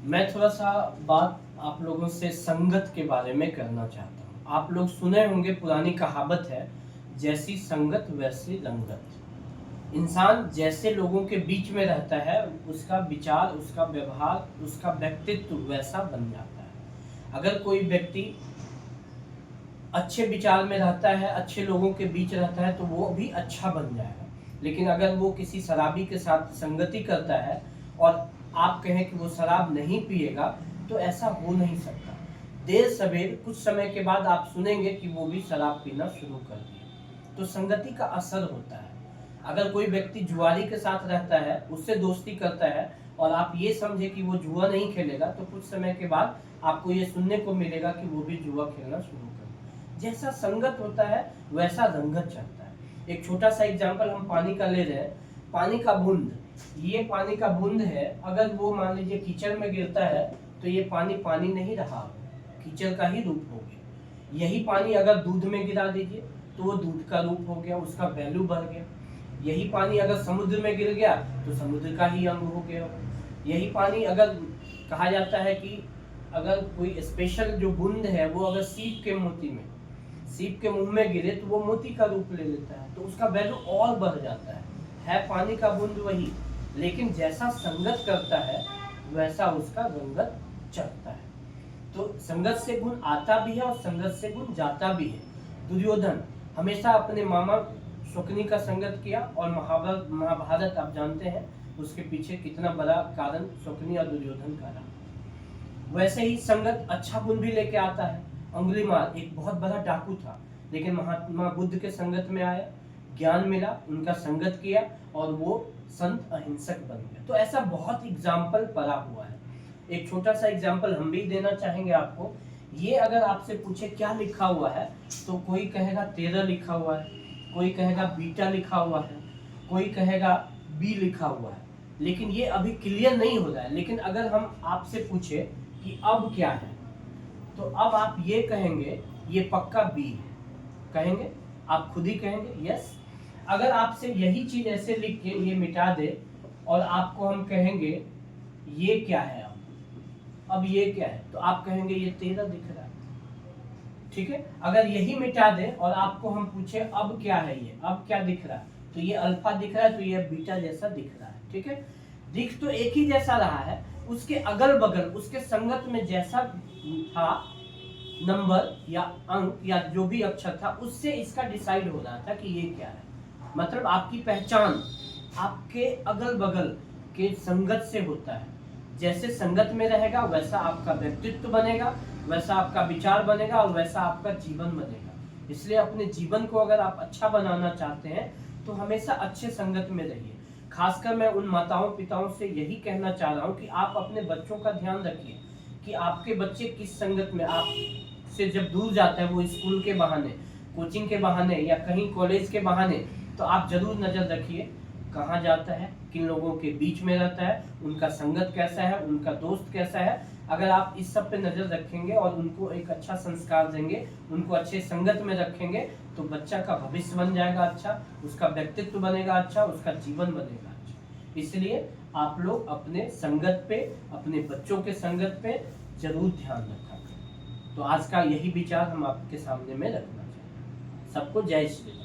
मैं थोड़ा-सा बात आप लोगों से संगत के बारे में करना चाहता हूँ। आप लोग सुने होंगे पुरानी कहावत है, जैसी संगत वैसी रंगत। इंसान जैसे लोगों के बीच में रहता है, उसका विचार, उसका व्यवहार, उसका व्यक्तित्व वैसा बन जाता है। अगर कोई व्यक्ति अच्छे विचार में रहता है, अच्छे लोगों के बीच रहता है, तो वो भी अच्छा बन जाएगा। लेकिन अगर वो किसी शराबी के साथ संगति करता है और आप कहें कि वो शराब नहीं पिएगा, तो ऐसा हो नहीं सकता। देर सवेर कुछ समय के बाद आप सुनेंगे कि वो भी शराब पीना शुरू कर दिया। तो संगति का असर होता है। अगर कोई व्यक्ति जुआरी के साथ रहता है, उससे दोस्ती करता है और आप ये समझे कि वो जुआ नहीं खेलेगा, तो कुछ समय के बाद आपको ये सुनने को मिलेगा कि वो भी जुआ खेलना शुरू कर दिया। जैसा संगत होता है वैसा रंगत चढ़ता है। एक छोटा सा एग्जांपल हम पानी का ले रहे हैं। पानी का बूंद, ये पानी का बूंद है, अगर वो मान लीजिए कीचड़ में गिरता है तो ये पानी पानी नहीं रहा, कीचड़ का ही रूप हो गया। यही पानी अगर दूध में गिरा दीजिए तो वो दूध का रूप हो गया, उसका वैल्यू बढ़ गया। यही पानी अगर समुद्र में गिर गया तो समुद्र का ही अंग हो गया। यही पानी अगर कहा जाता है कि अगर कोई स्पेशल जो बूंद है वो अगर सीप के मोती में, सीप के मुंह में गिरे तो वो मोती का रूप ले लेता है, तो उसका वैल्यू और बढ़ जाता है पानी का बूंद वही, लेकिन जैसा संगत करता है वैसा उसका रंगत चढ़ता है। तो संगत से गुण आता भी है और संगत से गुण जाता भी है। दुर्योधन हमेशा अपने मामा शकुनी का संगत किया और महाभारत आप जानते हैं उसके पीछे कितना बड़ा कारण शकुनी और दुर्योधन का रहा। वैसे ही संगत अच्छा गुण भी लेके आता है। अंगुलीमाल एक बहुत बड़ा डाकू था, लेकिन महात्मा बुद्ध के संगत में आया, ज्ञान मिला, उनका संगत किया और वो संत अहिंसक बन गया। तो ऐसा बहुत एग्जाम्पल पड़ा हुआ है। एक छोटा सा एग्जाम्पल हम भी देना चाहेंगे आपको। ये अगर आपसे पूछे क्या लिखा हुआ है, तो कोई कहेगा 13 लिखा हुआ है, कोई कहेगा बीटा लिखा हुआ है, कोई कहेगा बी लिखा हुआ है, लेकिन ये अभी क्लियर नहीं हो रहा है। लेकिन अगर हम आपसे पूछे कि अब क्या है, तो अब आप ये कहेंगे ये पक्का बी है, कहेंगे, आप खुद ही कहेंगे यस। अगर आपसे यही चीज ऐसे लिख के ये मिटा दे और आपको हम कहेंगे ये क्या है, अब ये क्या है, तो आप कहेंगे ये 13 दिख रहा है। ठीक है, अगर यही मिटा दे और आपको हम पूछे अब क्या है, ये अब क्या दिख रहा है, तो ये अल्फा दिख रहा है, तो ये बीटा जैसा दिख रहा है। ठीक है, दिख तो एक ही जैसा रहा है, उसके अगल बगल उसके संगत में जैसा था नंबर या अंक या जो भी अक्षर था, उससे इसका डिसाइड हो रहा था कि ये क्या है। मतलब आपकी पहचान आपके अगल बगल के संगत से होता है। जैसे संगत में रहेगा वैसा आपका व्यक्तित्व बनेगा, वैसा आपका विचार बनेगा और वैसा आपका जीवन बनेगा। इसलिए अपने जीवन को अगर आप अच्छा बनाना चाहते हैं तो हमेशा अच्छे संगत में रहिए। खासकर मैं उन माताओं पिताओं से यही कहना चाह रहा हूँ कि आप अपने बच्चों का ध्यान रखिए कि आपके बच्चे किस संगत में, आप से जब दूर जाता है वो स्कूल के बहाने, कोचिंग के बहाने या कहीं कॉलेज के बहाने, तो आप जरूर नजर रखिए कहाँ जाता है, किन लोगों के बीच में रहता है, उनका संगत कैसा है, उनका दोस्त कैसा है। अगर आप इस सब पे नजर रखेंगे और उनको एक अच्छा संस्कार देंगे, उनको अच्छे संगत में रखेंगे, तो बच्चा का भविष्य बन जाएगा अच्छा, उसका व्यक्तित्व बनेगा अच्छा, उसका जीवन बनेगा अच्छा। इसलिए आप लोग अपने संगत पे, अपने बच्चों के संगत पे जरूर ध्यान रखा करें। तो आज का यही विचार हम आपके सामने में रखना चाहते हैं। सबको जय श्री राम।